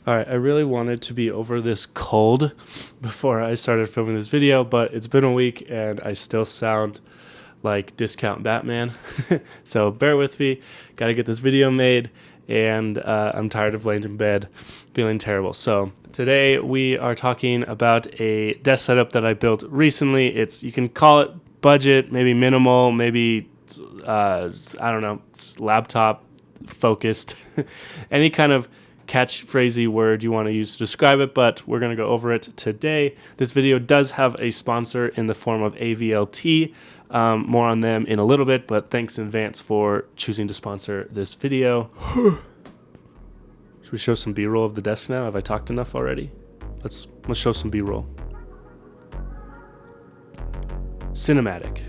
Alright, I really wanted to be over this cold before I started filming this video, but it's been a week and I still sound like Discount Batman. So bear with me, gotta get this video made, and I'm tired of laying in bed feeling terrible. So today we are talking about a desk setup that I built recently. You can call it budget, maybe minimal, maybe I don't know, laptop focused, any kind of catchphrasey word you want to use to describe it, but we're going to go over it today. This video does have a sponsor in the form of AVLT. More on them in a little bit, but thanks in advance for choosing to sponsor this video. Should we show some B-roll of the desk now? Have I talked enough already? Let's show some B-roll. Cinematic.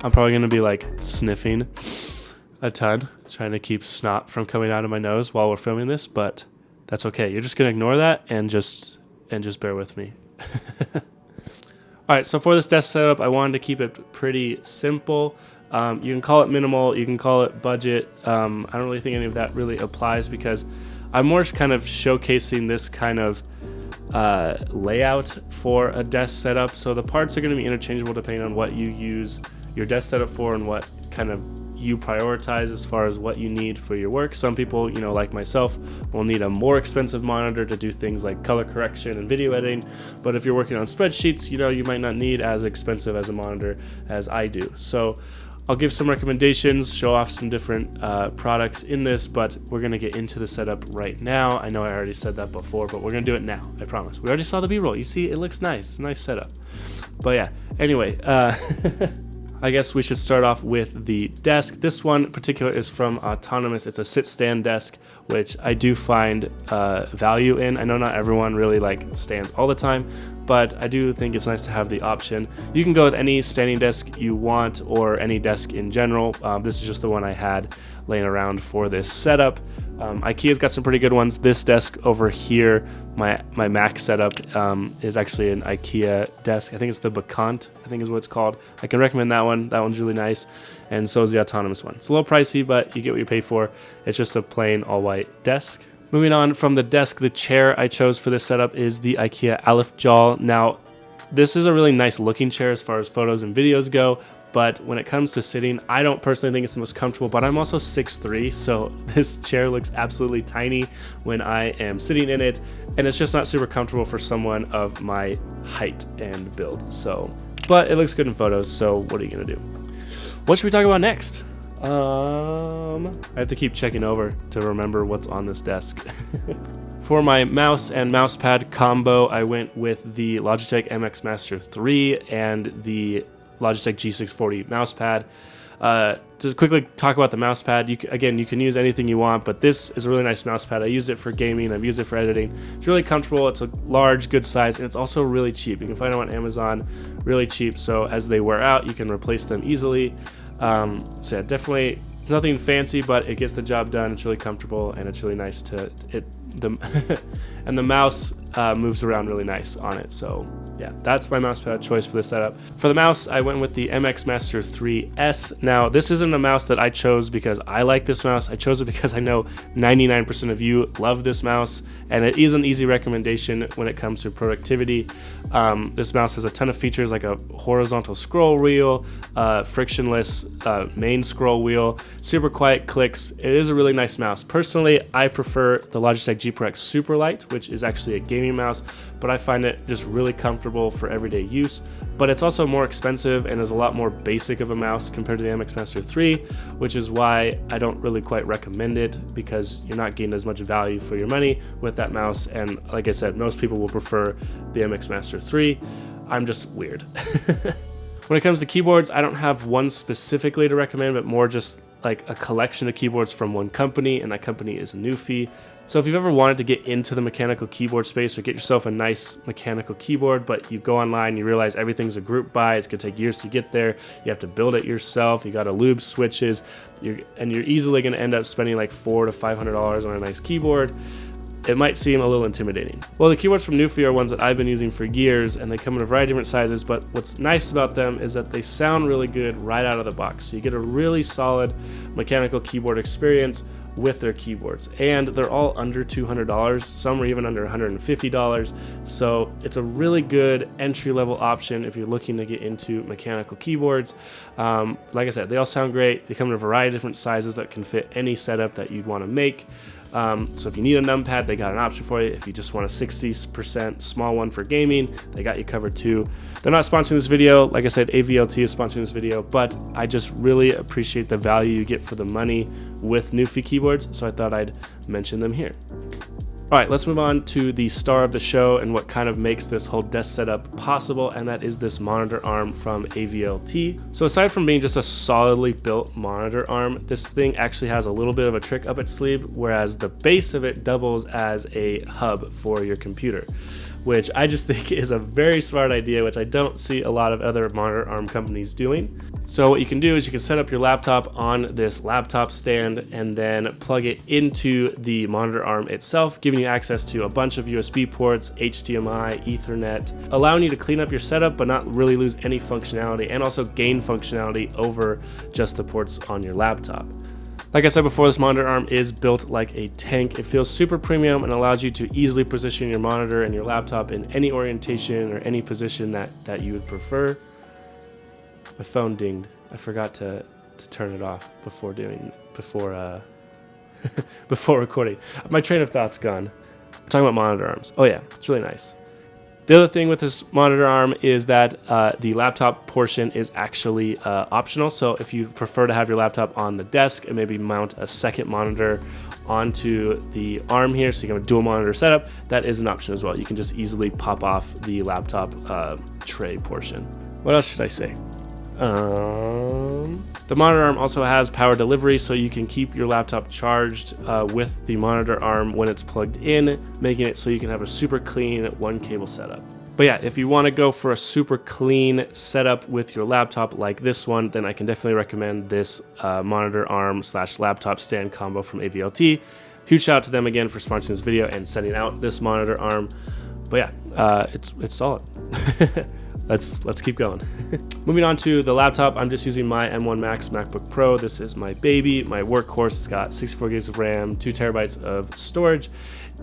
I'm probably going to be like sniffing a ton, trying to keep snot from coming out of my nose while we're filming this, but that's okay. You're just going to ignore that and just bear with me. All right, so for this desk setup, I wanted to keep it pretty simple. You can call it minimal, you can call it budget. I don't really think any of that really applies because I'm more kind of showcasing this kind of layout for a desk setup. So the parts are going to be interchangeable depending on what you use your desk setup for and what kind of you prioritize as far as what you need for your work. Some people, like myself, will need a more expensive monitor to do things like color correction and video editing. But if you're working on spreadsheets, you might not need as expensive as a monitor as I do. So I'll give some recommendations, show off some different products in this, but we're going to get into the setup right now. I know I already said that before, but we're going to do it now, I promise. We already saw the B-roll. You see, it looks nice. It's a nice setup. But yeah, anyway, I guess we should start off with the desk. This one in particular is from Autonomous. It's a sit-stand desk, which I do find value in. I know not everyone really stands all the time, but I do think it's nice to have the option. You can go with any standing desk you want or any desk in general. This is just the one I had laying around for this setup. IKEA's got some pretty good ones. This desk over here, my Mac setup, is actually an IKEA desk. I think it's the Bacant, I think is what it's called. I can recommend that one. That one's really nice. And so is the Autonomous one. It's a little pricey, but you get what you pay for. It's just a plain all-white desk. Moving on from the desk, the chair I chose for this setup is the IKEA Alefjal. Now, this is a really nice looking chair as far as photos and videos go, but when it comes to sitting, I don't personally think it's the most comfortable, but I'm also 6'3", so this chair looks absolutely tiny when I am sitting in it, and it's just not super comfortable for someone of my height and build. So, but it looks good in photos, so what are you gonna do? What should we talk about next? I have to keep checking over to remember what's on this desk. For my mouse and mouse pad combo, I went with the Logitech MX Master 3 and the Logitech G640 mouse pad. To quickly talk about the mouse pad, you can use anything you want, but this is a really nice mouse pad. I used it for gaming, I've used it for editing. It's really comfortable, it's a large, good size, and it's also really cheap. You can find them on Amazon, really cheap, so as they wear out, you can replace them easily. So yeah, definitely nothing fancy, but it gets the job done. It's really comfortable, and it's really nice and the mouse moves around really nice on it. So yeah, that's my mouse pad choice for this setup. For the mouse, I went with the MX Master 3S. Now, this isn't a mouse that I chose because I like this mouse. I chose it because I know 99% of you love this mouse, and it is an easy recommendation when it comes to productivity. This mouse has a ton of features like a horizontal scroll wheel, frictionless main scroll wheel, super quiet clicks. It is a really nice mouse. Personally, I prefer the Logitech G Pro X Superlight, which is actually a gaming mouse, but I find it just really comfortable for everyday use. But it's also more expensive and is a lot more basic of a mouse compared to the MX Master 3, which is why I don't really quite recommend it, because you're not getting as much value for your money with that mouse. And like I said, most people will prefer the MX Master 3. I'm just weird. When it comes to keyboards, I don't have one specifically to recommend, but more just like a collection of keyboards from one company, and that company is Newfie. So if you've ever wanted to get into the mechanical keyboard space or get yourself a nice mechanical keyboard, but you go online, you realize everything's a group buy, it's gonna take years to get there, you have to build it yourself, you gotta lube switches, and you're easily gonna end up spending like $400 to $500 on a nice keyboard, it might seem a little intimidating. Well, the keyboards from Newfie are ones that I've been using for years, and they come in a variety of different sizes, but what's nice about them is that they sound really good right out of the box. So you get a really solid mechanical keyboard experience with their keyboards, and they're all under $200. Some are even under $150. So it's a really good entry-level option if you're looking to get into mechanical keyboards. Like I said, they all sound great. They come in a variety of different sizes that can fit any setup that you'd want to make. So if you need a numpad, they got an option for you. If you just want a 60% small one for gaming, they got you covered too. They're not sponsoring this video. Like I said, AVLT is sponsoring this video, but I just really appreciate the value you get for the money with Newfie keyboards, so I thought I'd mention them here. All right, let's move on to the star of the show and what kind of makes this whole desk setup possible, and that is this monitor arm from AVLT. So aside from being just a solidly built monitor arm, this thing actually has a little bit of a trick up its sleeve, whereas the base of it doubles as a hub for your computer, which I just think is a very smart idea, which I don't see a lot of other monitor arm companies doing. So what you can do is you can set up your laptop on this laptop stand and then plug it into the monitor arm itself, giving you access to a bunch of USB ports, HDMI, Ethernet, allowing you to clean up your setup but not really lose any functionality, and also gain functionality over just the ports on your laptop. Like I said before, this monitor arm is built like a tank. It feels super premium and allows you to easily position your monitor and your laptop in any orientation or any position that you would prefer. My phone dinged. I forgot to turn it off before recording. My train of thought's gone. I'm talking about monitor arms. Oh yeah, it's really nice. The other thing with this monitor arm is that the laptop portion is actually optional. So if you prefer to have your laptop on the desk and maybe mount a second monitor onto the arm here, so you can have a dual monitor setup, that is an option as well. You can just easily pop off the laptop tray portion. What else should I say? The monitor arm also has power delivery, so you can keep your laptop charged with the monitor arm when it's plugged in, making it so you can have a super clean one cable setup. But yeah, if you want to go for a super clean setup with your laptop like this one, then I can definitely recommend this monitor arm / laptop stand combo from AVLT. Huge shout out to them again for sponsoring this video and sending out this monitor arm. But yeah, it's solid. Let's keep going. Moving on to the laptop, I'm just using my M1 Max MacBook Pro. This is my baby, my workhorse. It's got 64 gigs of RAM, 2 terabytes of storage,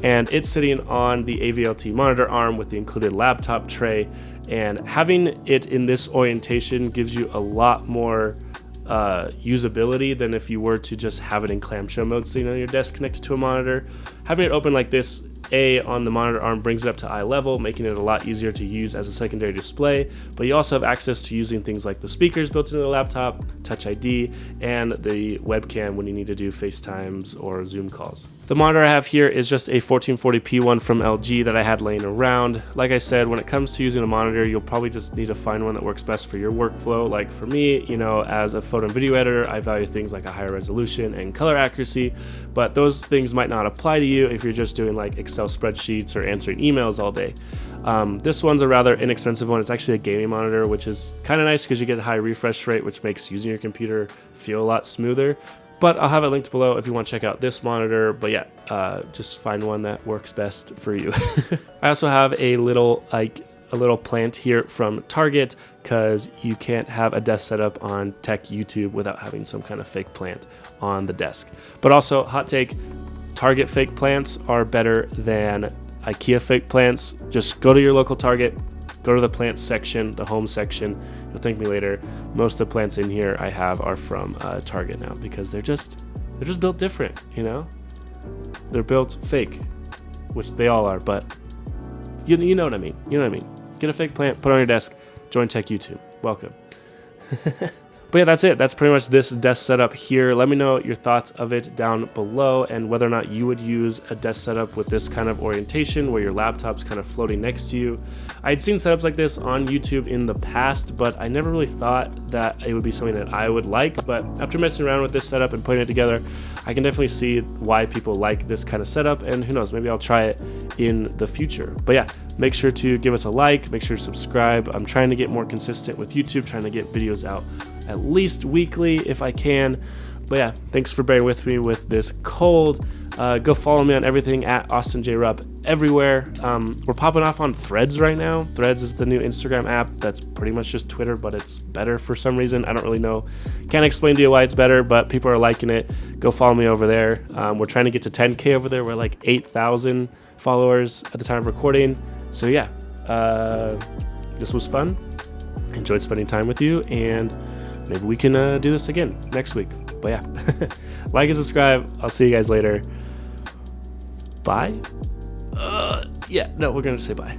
and it's sitting on the AVLT monitor arm with the included laptop tray. And having it in this orientation gives you a lot more usability than if you were to just have it in clamshell mode sitting on your desk connected to a monitor. Having it open like this on the monitor arm brings it up to eye level, making it a lot easier to use as a secondary display, but you also have access to using things like the speakers built into the laptop, Touch ID, and the webcam when you need to do FaceTimes or Zoom calls. The monitor I have here is just a 1440p one from LG that I had laying around. Like I said, when it comes to using a monitor, you'll probably just need to find one that works best for your workflow. Like for me, as a photo and video editor, I value things like a higher resolution and color accuracy, but those things might not apply to you if you're just doing like Excel spreadsheets or answering emails all day. This one's a rather inexpensive one. It's actually a gaming monitor, which is kind of nice because you get a high refresh rate, which makes using your computer feel a lot smoother. But I'll have it linked below if you want to check out this monitor. But yeah, just find one that works best for you. I also have a little plant here from Target, because you can't have a desk setup on Tech YouTube without having some kind of fake plant on the desk. But also, hot take, Target fake plants are better than IKEA fake plants. Just go to your local Target, go to the plant section, the home section. You'll thank me later. Most of the plants in here I have are from Target now, because they're just built different, They're built fake, which they all are, but you know what I mean. Get a fake plant, put it on your desk, join Tech YouTube. Welcome. But yeah, that's it. That's pretty much this desk setup here. Let me know your thoughts of it down below, and whether or not you would use a desk setup with this kind of orientation where your laptop's kind of floating next to you. I'd seen setups like this on YouTube in the past, but I never really thought that it would be something that I would like. But after messing around with this setup and putting it together, I can definitely see why people like this kind of setup, and who knows, maybe I'll try it in the future. But yeah, make sure to give us a like, make sure to subscribe. I'm trying to get more consistent with YouTube, trying to get videos out at least weekly if I can. But yeah, thanks for bearing with me with this cold. Go follow me on everything at Austin J. Rupp everywhere. We're popping off on Threads right now. Threads is the new Instagram app that's pretty much just Twitter, but it's better for some reason. I don't really know. Can't explain to you why it's better, but people are liking it. Go follow me over there. We're trying to get to 10K over there. We're like 8,000 followers at the time of recording. So yeah, this was fun. Enjoyed spending time with you, and maybe we can do this again next week. But yeah, like and subscribe. I'll see you guys later. Bye. Yeah, no, we're going to say bye.